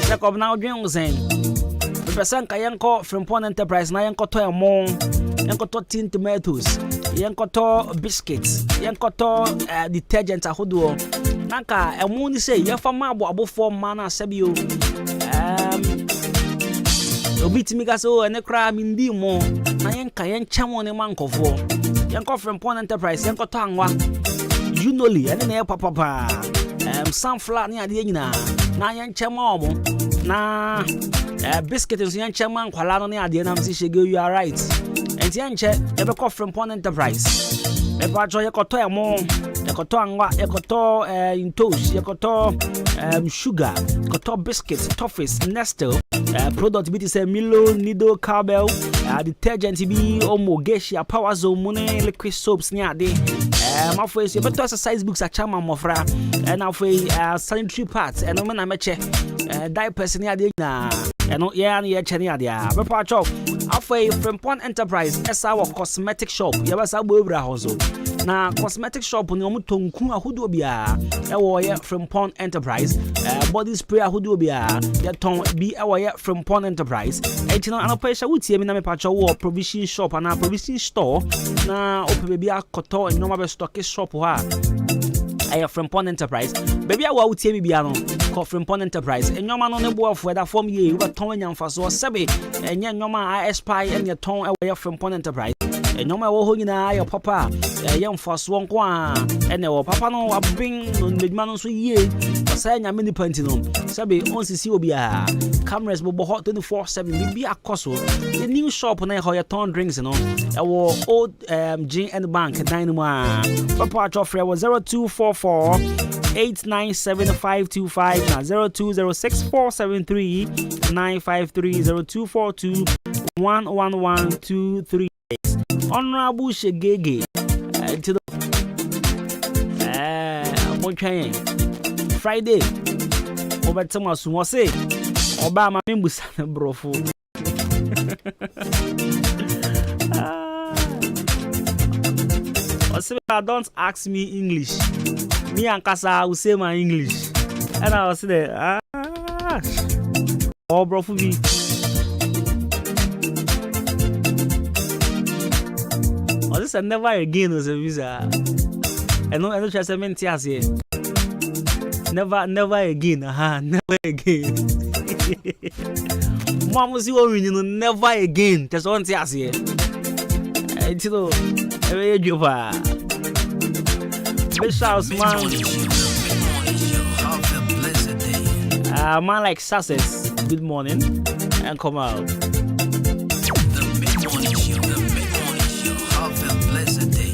Jacob na odwen uzen the person ka yenko from Promotional Enterprise na yenko to emo yenko to tin tomatoes yenko to biscuits yenko to detergent ahodo naka emu ni say ye fa ma abofo ma na asebio obi timi ga so ene kra mi ndi mo na yenka yenchamo ne mankofo yenko from Promotional Enterprise yenko to anwa unoli ene na ye papa sunflower ni ade nyina na yenchamo mo na biscuit nso yenchama nkwala no ne ade na msi Shege you are right enti yenche ye be call from Promotional Enterprise e pa jo ye koto emo yekoto anwa yekoto intosh yekoto sugar yekoto biscuits toffees nestle product bi say Milo Nido Cowbell detergent bi omo geisha power zone money liquid soaps ni ade mafo ese beto exercise books a chama mofra na for sanitary pads and no na meche diapers ni ade na eno ye an ye chene ade a bepa chop afei Frimpong Enterprise esa wo cosmetic shop ye ba sa bo ebra hozo na cosmetic shop ni omo tonku ahodo bia e wo ye Frimpong Enterprise body spray ahodo bia ye ton bi e wo ye Frimpong Enterprise e ti no anopa sha wutie mi na me pa chop wo provision shop na provision store na ope bia akoto no ma be stock shop ha aye Frimpong Enterprise baby a wa wutie mi bia no ko Frimpong Enterprise enyoma no ne bo for da form ye we ton nyamfa so sebe enye nyoma a spy enye ton e we Frimpong Enterprise enyoma wo ho nyina aye papa ye mfaso nko a ene wo papa no wabin no medma no so ye osa nyame ni panti no sebe onsisi obi a cameras bo hot 24/7 bibi akoso the new shop na ho ye ton drinks no e wo old gin and bank dynamo papa chofre wo 0244 897-525 na 0206-473-953 0242-111-238 Honorable Shegege to the Friday over Thomas was say Obama Mimbusa brofo don't ask me English. Me and Kasa will say my English. And I was there. Oh, bro, for me. Oh, this is never again was a visa. I know just a mentias here. Never again. Never again. Mom was you never again. Just one tias here. It's you very job. Bishop's man. Man like success. Good morning and come out. The mid-morning show. Have a blessed day.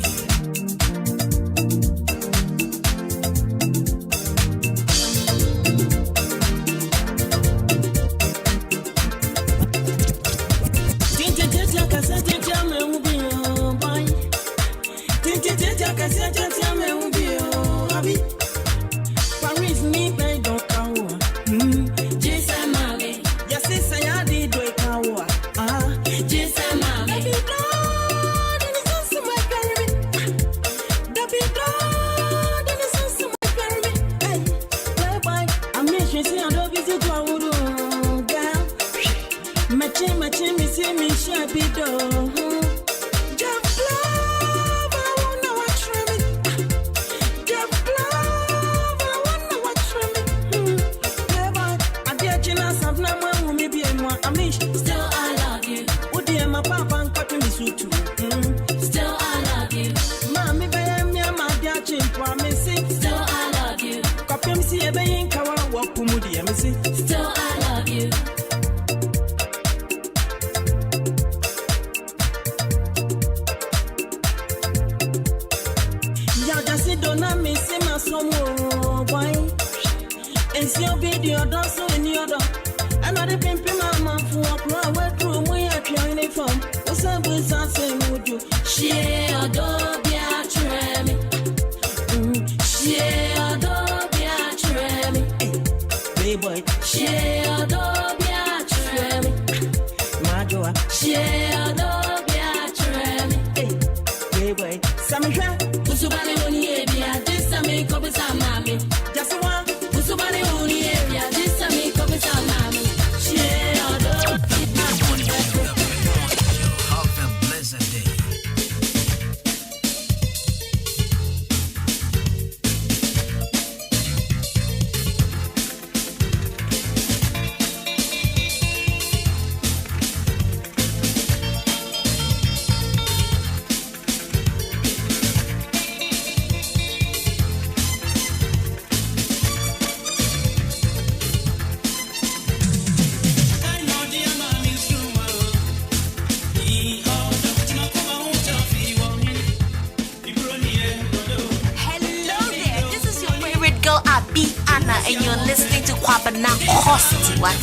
And you're listening to Kwabana Costi. What?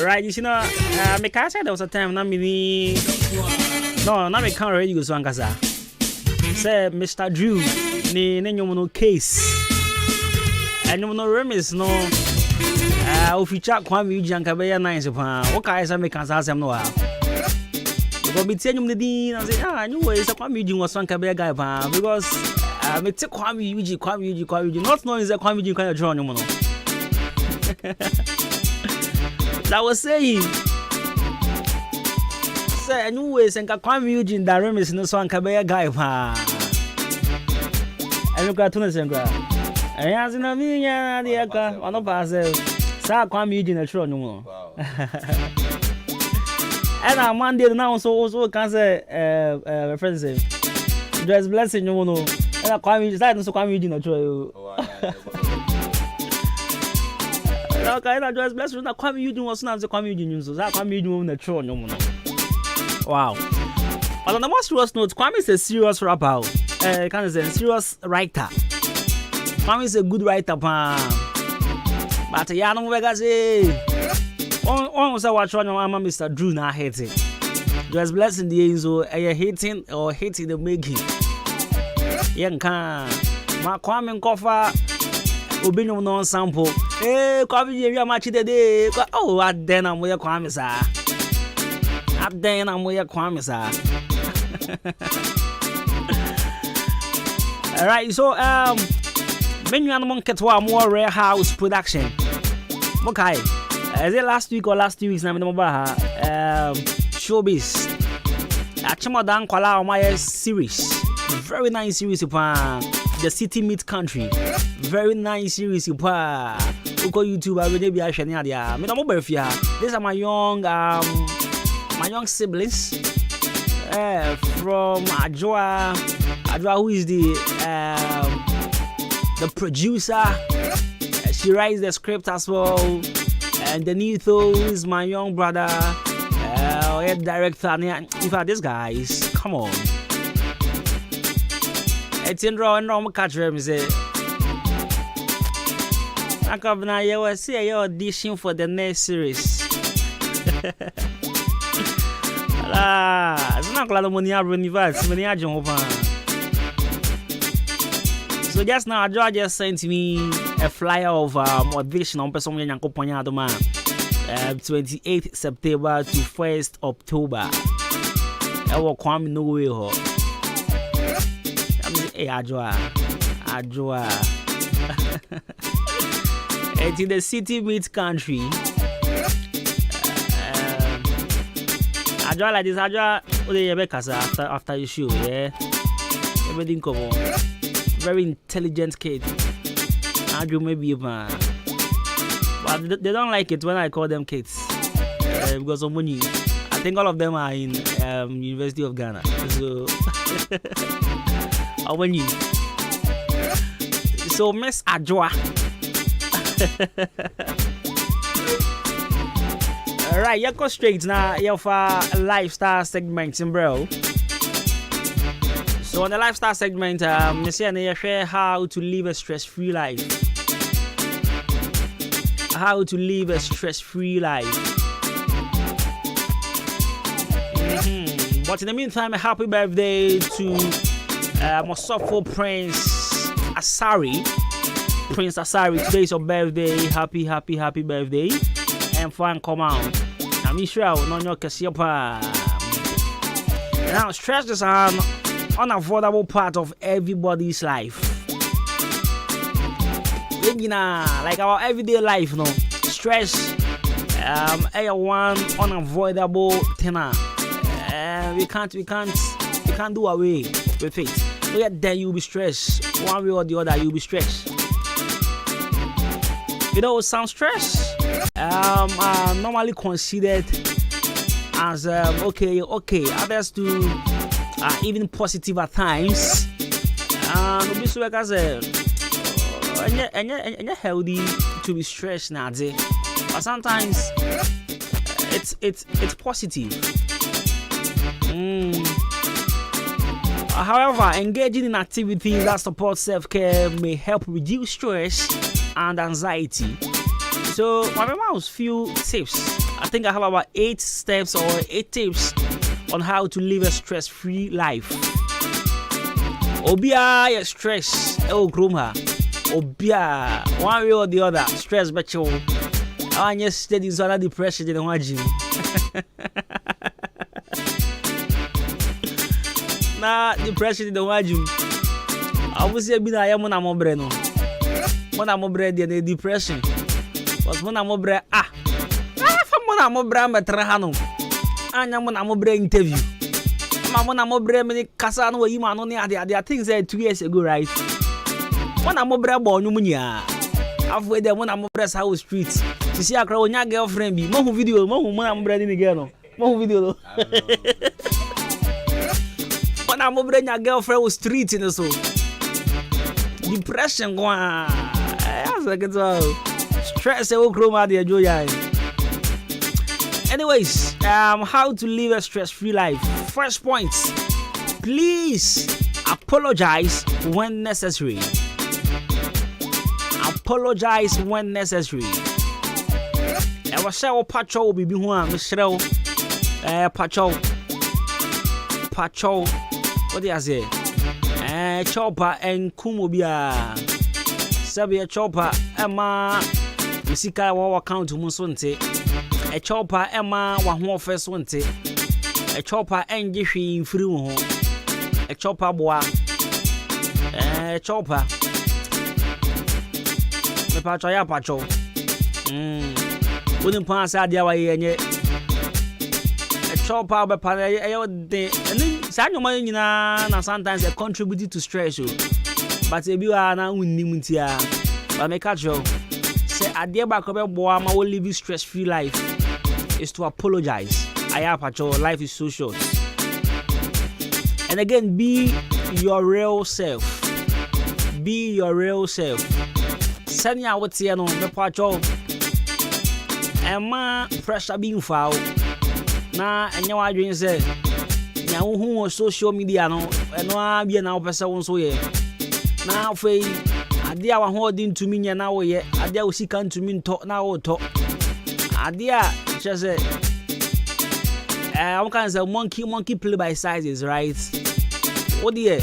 Right, you know, me can't say there was a time na me no, na me can't already go so ankasa. Say Mr. Drew ni no case. And you no remis no oficha Kwame Eugene anka be ya nice pa. What can I say me can't say no. Because me tell you the din and say you way say Kwame Eugene was anka be guy pa because me take Kwame Eugene not knowing say Kwame Eugene can draw no no. That was saying say anyway say Kwame Eugene that remis no so anka be guy pa. And you got to listen gra. And as in a million the aka on the pass sa Kwame Eugene show no more. And on Monday now so can say reference dress blessing you know. And Kwame Eugene that so Kwame Eugene show. Okay, that dress blessing na Kwame Eugene was not the Kwame Eugene so that Kwame Eugene na show no more. Wow. But on the most serious note, Kwame is a serious rapper. Can I say serious writer. Kwame is a good writer, but yeah, no more say. On say watch on Mr. Drew na hating. Just blessing the Enzo, hating or hating the making. Ahenkan, ma Kwame Kofa, Obinyo no sample. Kwame you match the day. Oh, what then I'm with Kwame sir. Up then I'm with Kwame sir. All right, so menu animal ketwa more rare house production. Okay, is it last week or last 2 weeks? Na me showbiz. Achimo dan kwala my series. Very nice series the City Meet Country. Very nice series Uko YouTube I will be ashani adia. Me no mo befia. These are my young siblings. From Adjoa, who is the producer. She writes the script as well. And Denitho is my young brother, head director. In fact, these guys, come on. It's in raw and normal catch them say. I come now, you will see your audition for the next series. It's not glad money universe many so just now George just sent me a flyer of audition on person Yankoponya Adoma 28th September to 1st October. I will come no way ho. I'm say Adjoa. It's in the City Meet Country. Ajwa like this, Ajwa, after the show, yeah. Everything come on. Very intelligent kid. Ajwa maybe man. But they don't like it when I call them kids. Because of money. I think all of them are in University of Ghana. So when you so Miss Ajwa. Alright, you go straight now. You have a lifestyle segment, bro. So on the lifestyle segment, you share how to live a stress-free life. How to live a stress-free life. But in the meantime, a happy birthday to Mosofo Prince Asari. Prince Asari, today is your birthday. Happy birthday. And fun come out. I'm sure I will not know Kasiebo. Now, stress is an unavoidable part of everybody's life. Like our everyday life, no stress. One unavoidable thing. We can't do away with it. So yeah, then you'll be stressed. One way or the other, you'll be stressed. You know, some stress are normally considered as okay. Others too are even positive at times. This work as healthy to be stressed now, but sometimes it's positive. However, engaging in activities that support self-care may help reduce stress and anxiety. So my mom's few tips. I think I have about 8 steps or 8 tips on how to live a stress-free life. Obia ya stress kroma. Obia one way or the other stress becho. I just steady so that depression in the gym. Na depression in the gym. Obviously be na ya mo na mo bre no. Mo na mo bre the depression. Was mo na mo bre fa mo na mo bre metra ha no. Anya mo na mo bre interview. Mama na mo bre me kasa no yi ma no ne ade things said 2 years ago, right? Mo na mo bre bo onyu munya. Afwe de mo na mo bre sa street. Sisi akra onya girlfriend bi. Mo hu video, mo na mo bre ni girl no. Mo hu video no. Mo na mo bre nya girlfriend on street in so. Depression go on. As like it's stress e wo kroma de joya. Anyways, how to live a stress-free life. First point, please apologize when necessary. Apologize when necessary. I was saying, Pacho will be one, Michelle. Pacho. What do you say? Chopper and Kumobia. Sabia Chopper, Emma. Misika wa account to Musunte. A chopper Emma wa ho first one te. A chopper engi hwi free ho. A chopper boa. Chopper. Me pacho ya pacho. Wouldn't pass out the way enye. A chopper be pa de. Sa no man nyina na sometimes it contribute to stress. But e bi wa na unnim ntia. But me catch you. Say ade ba ko be boa ma we live stress-free life. Is to apologize. Life is so short. And again, be your real self. Be your real self. Send ya what you know, me pacho. Emma pressure being foul. Na enya wa dwen say nya hu social media no eno bia na opesa won so ye. Na afei ade a wa ho odin to me nya na wo ye. Ade a wo sika to me nto na wo to. Ade a just I'm kind of monkey play by sizes, right? What the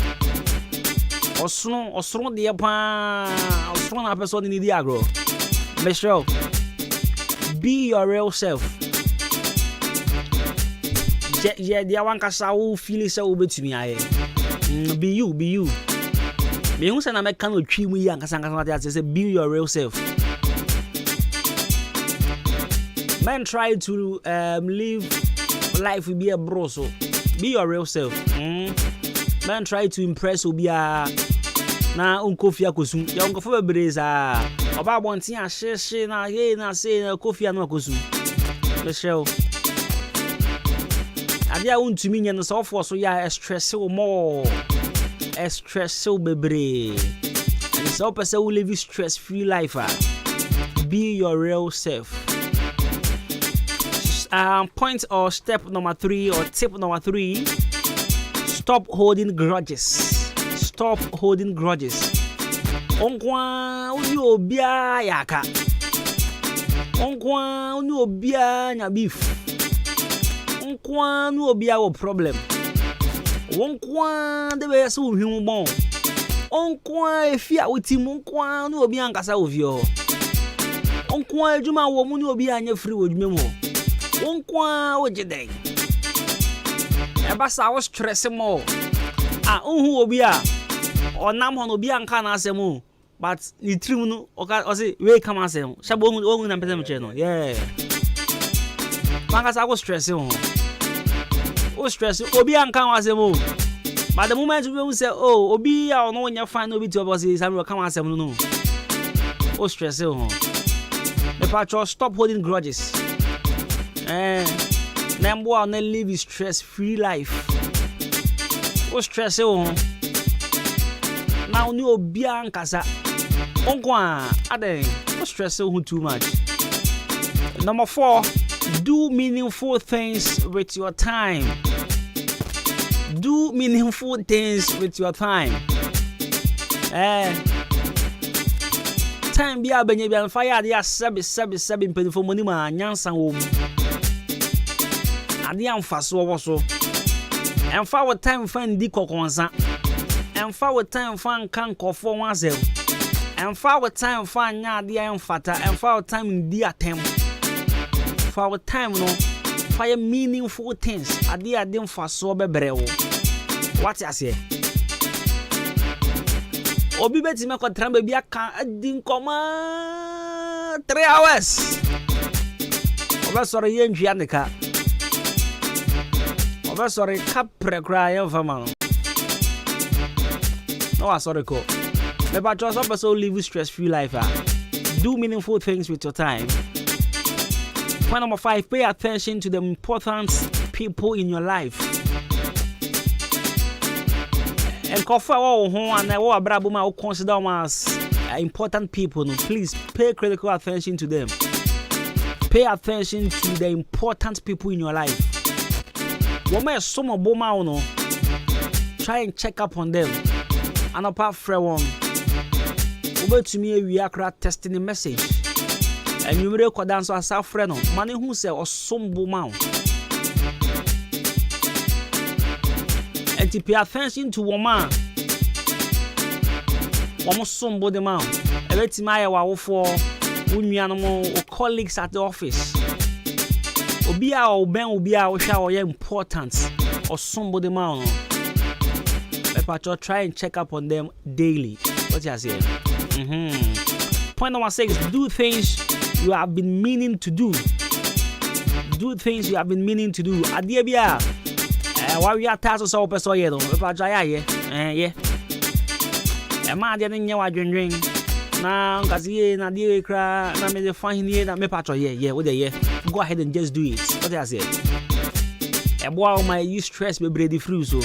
Osron the Osron episode in the agro. Make sure be your real self. Yeah, the one kasa who feel so over to me. Be you. Me who say na make can treat me young kasa say be your real self. Men try to live life will be a bro, so be your real self. Man try to impress obia na unkofia kosum ya unkofo bebreza oba bontin a hye na ye na say na kofia na kosum Michelle adia untumi nya no so for so ya stress more stress bebre and so person will live stress free life. Be your real self. Point or step number 3 or tip number 3, stop holding grudges. Stop holding grudges. Onkwa uni obia yaka. Onkwa uni obia nya beef. Onkwa uni obia wo problem. Onkwa de be so hwim bon. Onkwa efia wotim onkwa uni obia nkasa ovio. Onkwa ejuma wo mu ni obia anya free wo dwuma mu. Onkwa ojeden eba sa wo stress mo unhu obi a onam ho no bi anka na asem but ni trim no o say we come asem shabo ohun na pese mche no yeah manga sa wo stress o stress obi anka asem but the moment we say obi a no nya fine obi to obo say sam come asem no o stress me patch stop holding grudges. Number one, live a stress-free life. What stress now new biankasa. Onkwa ade. What stress too much. Number 4, do meaningful things with your time. Do meaningful things with your time. time be a benye be fire they are sebi penifo money ma nyansa wo mu ade amfa so wo so emfa wo time fan di kokonsa emfa wo time fan kan kofo wazel emfa wo time fan nya ade emfata emfa wo time di atem for wo time no fire meaningful things ade mfa so bebre wo what you say obi beti me kontramba bia kan adin koma 3 hours oba sore ye ntwia neka oba sore kapre kra ye fama no wa sore ko me ba just oba so live stress free life do meaningful things with your time. Point number 5, pay attention to the important people in your life. And coffee and I consider them as important people. Please pay critical attention to them. Pay attention to the important people in your life. When some of them try and check up on them. And apart from one, over to me we are testing the message. And you will record dance as a friend. Money who say or some boom. And to pay attention to woman. Almost somebody man. Every time I was for or colleagues at the office. Obia or Ben Obia or shower important or somebody man. But try and check up on them daily. What you say? Point number 6, do things you have been meaning to do. Do things you have been meaning to do. Adiebia. Why we are tasked so person here though. If I try yeah. Ma dey nya wa dwendwen. Na ngazi na dey kra na me dey find here na me patro yeah. What dey go ahead and just do it. What I say? Eboa my you stress be bredy free so.